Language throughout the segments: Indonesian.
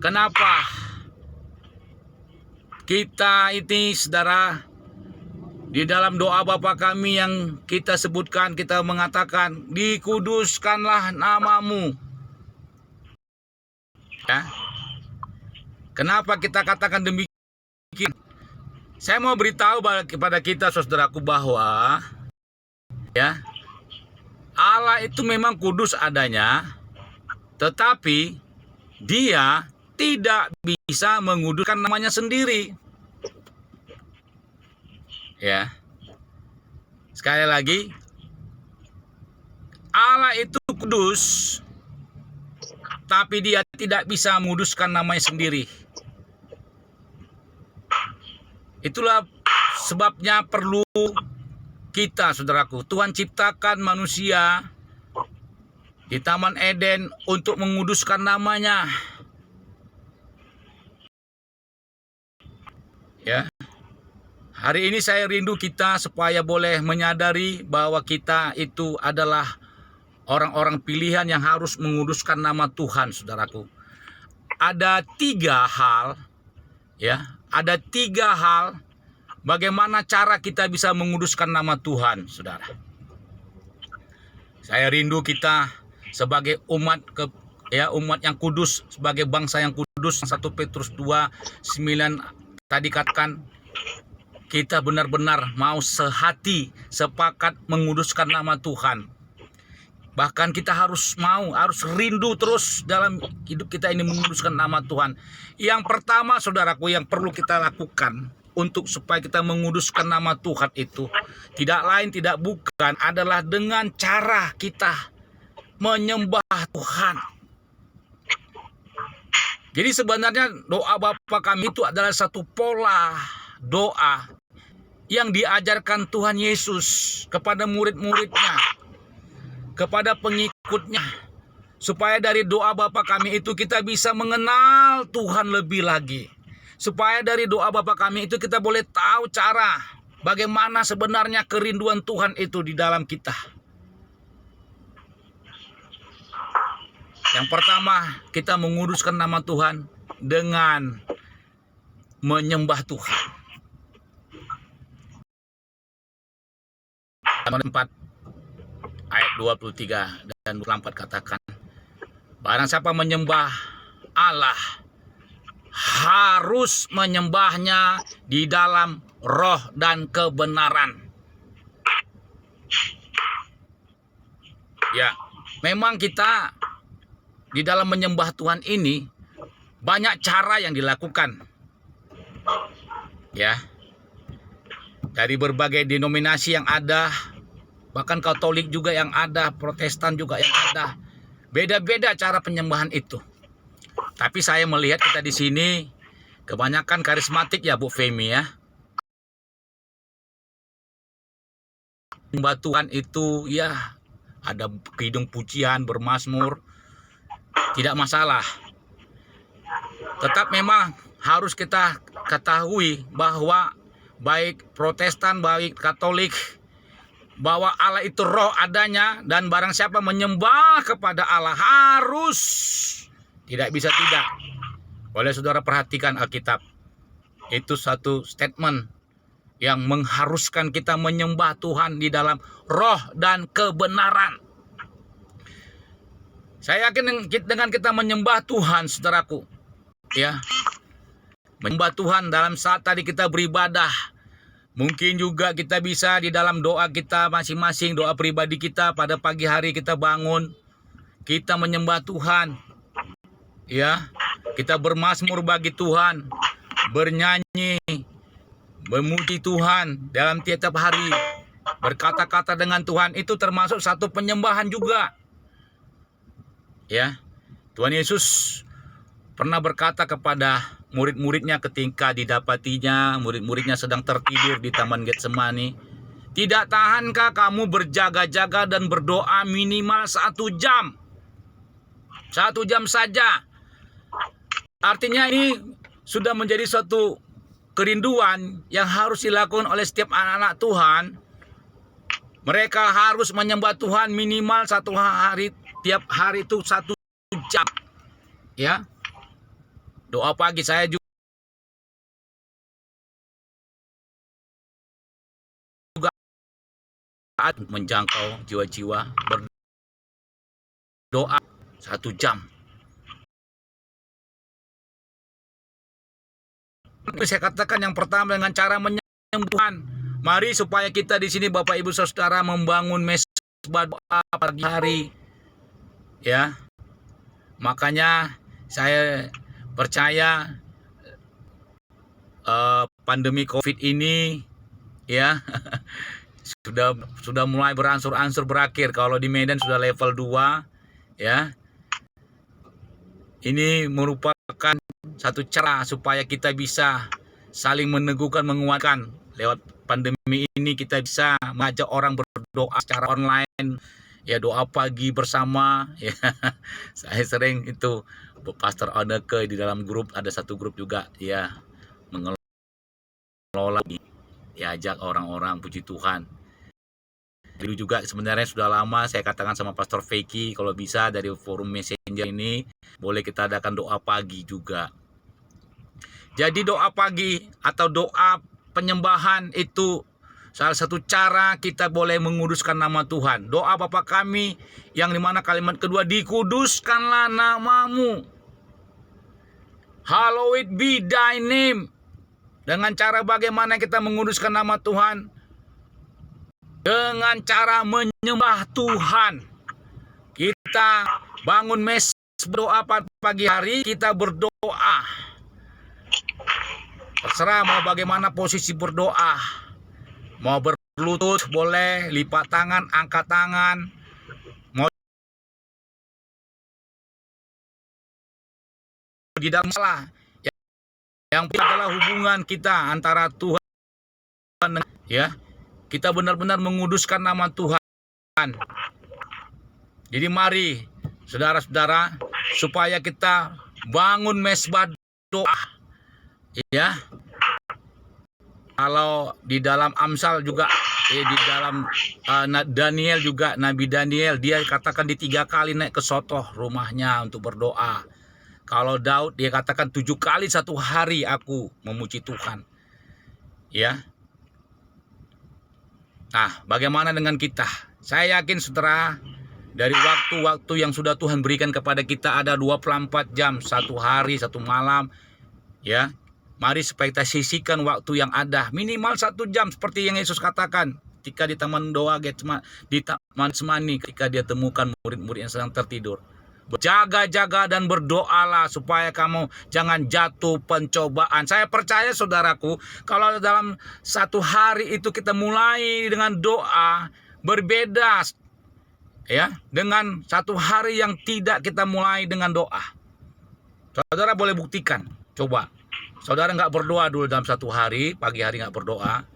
Kenapa kita ini, saudara, di dalam doa Bapa kami yang kita sebutkan, kita mengatakan, dikuduskanlah namamu. Ya. Kenapa kita katakan demikian? Saya mau beritahu kepada kita, saudaraku, bahwa ya, Allah itu memang kudus adanya, tetapi Dia tidak bisa menguduskan namanya sendiri. Ya. Sekali lagi, Allah itu kudus, tapi Dia tidak bisa menguduskan namanya sendiri. Itulah sebabnya perlu kita, saudaraku. Tuhan ciptakan manusia di Taman Eden untuk menguduskan namanya. Ya. Hari ini saya rindu kita supaya boleh menyadari bahwa kita itu adalah orang-orang pilihan yang harus menguduskan nama Tuhan, saudaraku. Ada 3 hal, ya. Ada 3 hal bagaimana cara kita bisa menguduskan nama Tuhan, saudara. Saya rindu kita sebagai umat umat yang kudus, sebagai bangsa yang kudus. 1 Petrus 2:9 tadi katakan, kita benar-benar mau sehati, sepakat menguduskan nama Tuhan. Bahkan kita harus rindu terus dalam hidup kita ini menguduskan nama Tuhan. Yang pertama, saudaraku, yang perlu kita lakukan untuk supaya kita menguduskan nama Tuhan itu tidak lain tidak bukan adalah dengan cara kita menyembah Tuhan. Jadi sebenarnya doa Bapa kami itu adalah satu pola doa yang diajarkan Tuhan Yesus kepada murid-muridnya, kepada pengikutnya, supaya dari doa Bapa kami itu kita bisa mengenal Tuhan lebih lagi. Supaya dari doa Bapa kami itu kita boleh tahu cara bagaimana sebenarnya kerinduan Tuhan itu di dalam kita. Yang pertama, kita menguduskan nama Tuhan dengan menyembah Tuhan. 4 ayat 23 dan 24 katakan, barang siapa menyembah Allah harus menyembahnya di dalam roh dan kebenaran. Ya, memang kita di dalam menyembah Tuhan ini banyak cara yang dilakukan. Ya. Dari berbagai denominasi yang ada, bahkan Katolik juga yang ada, Protestan juga yang ada. Beda-beda cara penyembahan itu. Tapi saya melihat kita di sini kebanyakan karismatik ya, Bu Femi ya. Menyembah Tuhan itu ya ada kidung pujian, bermazmur, tidak masalah. Tetap memang harus kita ketahui bahwa baik Protestan, baik Katolik, bahwa Allah itu roh adanya, dan barang siapa menyembah kepada Allah harus, tidak bisa tidak. Boleh saudara perhatikan Alkitab. Itu satu statement yang mengharuskan kita menyembah Tuhan di dalam roh dan kebenaran. Saya yakin dengan kita menyembah Tuhan, saudaraku, ya, menyembah Tuhan dalam saat tadi kita beribadah, mungkin juga kita bisa di dalam doa kita masing-masing, doa pribadi kita pada pagi hari kita bangun, kita menyembah Tuhan, ya, kita bermazmur bagi Tuhan, bernyanyi, memuji Tuhan dalam tiap hari, berkata-kata dengan Tuhan, itu termasuk satu penyembahan juga. Ya, Tuhan Yesus pernah berkata kepada murid-muridnya ketika didapatinya murid-muridnya sedang tertidur di Taman Getsemani, tidak tahankah kamu berjaga-jaga dan berdoa minimal 1 jam? 1 jam saja. Artinya ini sudah menjadi suatu kerinduan yang harus dilakukan oleh setiap anak-anak Tuhan. Mereka harus menyembah Tuhan minimal 1 hari, tiap hari itu 1 jam. Ya. Doa pagi saya juga menjangkau jiwa-jiwa, berdoa 1 jam. Saya katakan yang pertama dengan cara menyembuhkan. Mari supaya kita di sini Bapak Ibu Saudara membangun mesbah doa pagi hari. Ya. Makanya saya percaya pandemi Covid ini ya sudah mulai berangsur-angsur berakhir. Kalau di Medan sudah level 2 ya. Ini merupakan satu cara supaya kita bisa saling meneguhkan, menguatkan. Lewat pandemi ini kita bisa mengajak orang berdoa secara online, ya doa pagi bersama. Ya, saya sering itu Pastor Oneke di dalam grup, ada satu grup juga ya mengelola, diajak orang-orang puji Tuhan. Dulu juga sebenarnya sudah lama saya katakan sama Pastor Vicky, kalau bisa dari forum messenger ini boleh kita adakan doa pagi juga. Jadi doa pagi atau doa penyembahan itu salah satu cara kita boleh menguduskan nama Tuhan. Doa Bapa kami yang dimana kalimat kedua, dikuduskanlah namamu. Hallowed be thy name. Dengan cara bagaimana kita menguduskan nama Tuhan? Dengan cara menyembah Tuhan. Kita bangun mes berdoa pagi hari, kita berdoa. Terserah mau bagaimana posisi berdoa. Mau berlutut boleh, lipat tangan, angkat tangan. Mau di dalam salah. Yang adalah hubungan kita antara Tuhan dan ya. Kita benar-benar menguduskan nama Tuhan. Jadi mari saudara-saudara supaya kita bangun mesbah doa. Ya. Kalau di dalam Amsal juga di dalam Daniel juga, Nabi Daniel dia katakan di 3 kali naik ke sotoh rumahnya untuk berdoa. Kalau Daud dia katakan 7 kali 1 hari aku memuji Tuhan. Ya. Nah, bagaimana dengan kita? Saya yakin saudara, dari waktu-waktu yang sudah Tuhan berikan kepada kita ada 24 jam, 1 hari, 1 malam. Ya, mari supaya kita sisihkan waktu yang ada, minimal 1 jam seperti yang Yesus katakan ketika di taman doa di taman Semani, ketika dia temukan murid-murid yang sedang tertidur. Berjaga-jaga dan berdoalah supaya kamu jangan jatuh pencobaan. Saya percaya saudaraku, kalau dalam 1 hari itu kita mulai dengan doa, berbeda ya dengan 1 hari yang tidak kita mulai dengan doa. Saudara boleh buktikan, coba. Saudara nggak berdoa dulu dalam 1 hari, pagi hari nggak berdoa.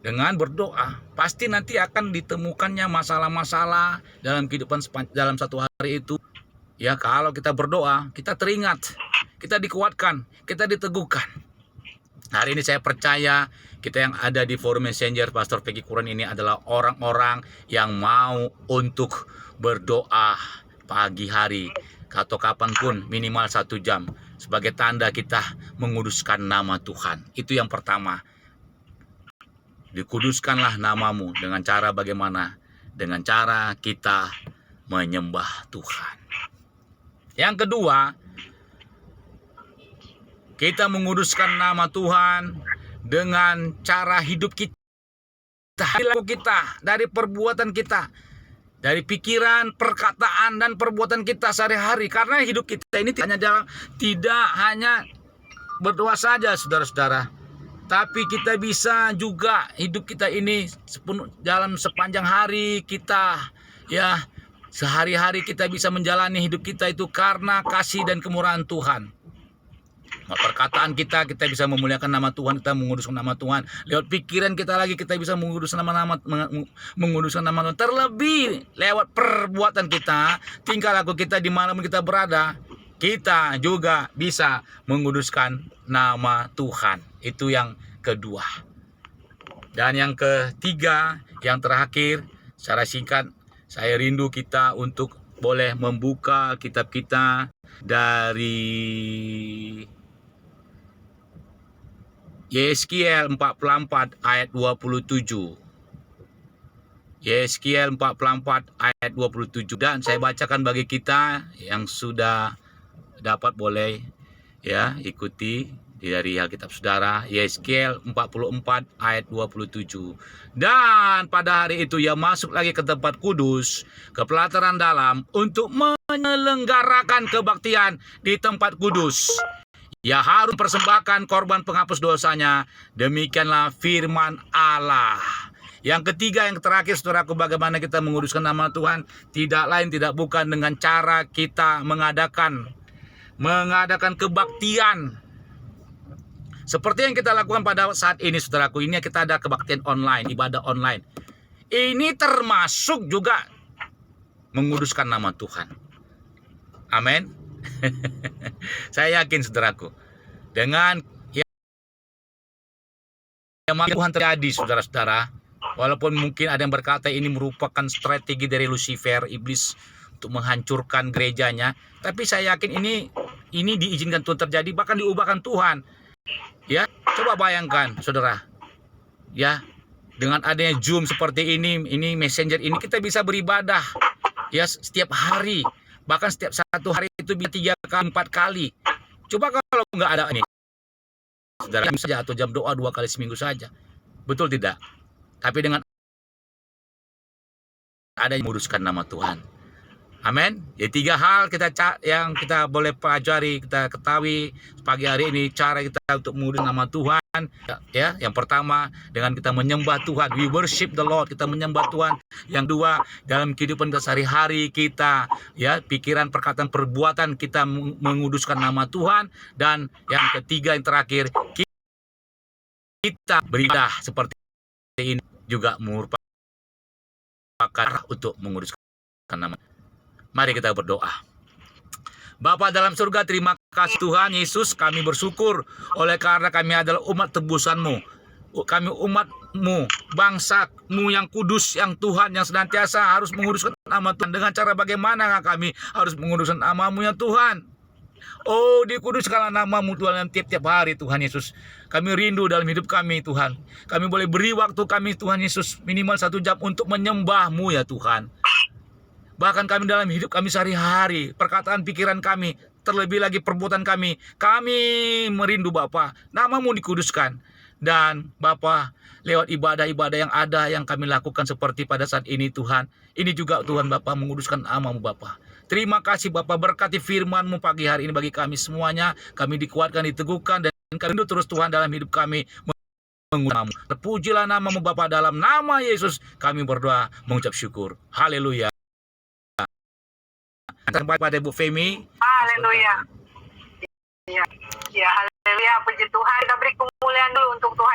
Dengan berdoa, pasti nanti akan ditemukannya masalah-masalah dalam kehidupan dalam 1 hari itu. Ya, kalau kita berdoa, kita teringat, kita dikuatkan, kita diteguhkan. Hari ini saya percaya kita yang ada di forum messenger Pastor Vicky Quran ini adalah orang-orang yang mau untuk berdoa pagi hari atau kapanpun minimal 1 jam sebagai tanda kita menguduskan nama Tuhan. Itu yang pertama. Dikuduskanlah namamu dengan cara bagaimana? Dengan cara kita menyembah Tuhan. Yang kedua, kita menguduskan nama Tuhan dengan cara hidup kita, dari perbuatan kita, dari pikiran, perkataan, dan perbuatan kita sehari-hari. Karena hidup kita ini tidak hanya berdoa saja, saudara-saudara, tapi kita bisa juga hidup kita ini dalam sepanjang hari kita, ya. Sehari-hari kita bisa menjalani hidup kita itu karena kasih dan kemurahan Tuhan. Perkataan kita bisa memuliakan nama Tuhan, kita menguduskan nama Tuhan. Lewat pikiran kita lagi kita bisa menguduskan nama Tuhan. Terlebih lewat perbuatan kita, tingkah laku kita di mana kita berada, kita juga bisa menguduskan nama Tuhan. Itu yang kedua. Dan yang ketiga, yang terakhir, secara singkat, saya rindu kita untuk boleh membuka kitab kita dari Yeskiel 44 ayat 27. Yeskiel 44 ayat 27. Dan saya bacakan bagi kita yang sudah dapat, boleh ya ikuti dari Alkitab saudara. Yeskiel 44 ayat 27. Dan pada hari itu ia masuk lagi ke tempat kudus, ke pelataran dalam, untuk menyelenggarakan kebaktian di tempat kudus. Ia harus persembahkan korban penghapus dosanya. Demikianlah firman Allah. Yang ketiga, yang terakhir saudaraku, bagaimana kita menguduskan nama Tuhan? Tidak lain tidak bukan dengan cara kita mengadakan kebaktian seperti yang kita lakukan pada saat ini saudaraku. Ini kita ada kebaktian online, ibadah online. Ini termasuk juga menguduskan nama Tuhan. Amin. Saya yakin saudaraku, dengan yang Tuhan terjadi saudara-saudara, walaupun mungkin ada yang berkata ini merupakan strategi dari Lucifer, iblis, untuk menghancurkan gerejanya, tapi saya yakin ini diizinkan Tuhan terjadi, bahkan diubahkan Tuhan. Ya, coba bayangkan saudara, ya, dengan adanya Zoom seperti ini Messenger ini, kita bisa beribadah ya setiap hari, bahkan setiap satu hari itu bisa 3 kali 4 kali. Coba kalau nggak ada ini saudara, jam saja atau jam doa 2 kali seminggu saja, betul tidak? Tapi dengan ada yang menguduskan nama Tuhan. Amin. Jadi 3 hal yang kita boleh pelajari, kita ketahui pagi hari ini cara kita untuk menguduskan nama Tuhan. Ya, yang pertama dengan kita menyembah Tuhan, we worship the Lord, kita menyembah Tuhan. Yang kedua, dalam kehidupan sehari-hari kita, ya, pikiran, perkataan, perbuatan kita menguduskan nama Tuhan. Dan yang ketiga, yang terakhir, kita beribadah seperti ini juga merupakan untuk menguduskan nama. Mari kita berdoa. Bapa dalam surga, terima kasih Tuhan Yesus, kami bersyukur oleh karena kami adalah umat tebusan-Mu. Kami umat-Mu, bangsa-Mu yang kudus, yang Tuhan, yang senantiasa harus menguduskan nama Tuhan. Dengan cara bagaimana kami harus menguduskan nama-Mu ya Tuhan? Oh, dikuduskanlah nama-Mu Tuhan dalam tiap-tiap hari Tuhan Yesus. Kami rindu dalam hidup kami Tuhan. Kami boleh beri waktu kami Tuhan Yesus minimal 1 jam untuk menyembah-Mu ya Tuhan. Bahkan kami dalam hidup kami sehari-hari, perkataan pikiran kami, terlebih lagi perbuatan kami merindu Bapa, nama-Mu dikuduskan. Dan Bapa, lewat ibadah-ibadah yang ada yang kami lakukan seperti pada saat ini Tuhan, ini juga Tuhan Bapa menguduskan nama-Mu Bapa. Terima kasih Bapa, berkati firman-Mu pagi hari ini bagi kami semuanya. Kami dikuatkan, diteguhkan, dan kami rindu terus Tuhan dalam hidup kami menguduskan-Mu. Terpujilah nama-Mu Bapa, dalam nama Yesus kami berdoa mengucap syukur. Haleluya. Sampai pada Bu Femi. Haleluya. Ya, haleluya, puji Tuhan. Kita beri kemuliaan dulu untuk Tuhan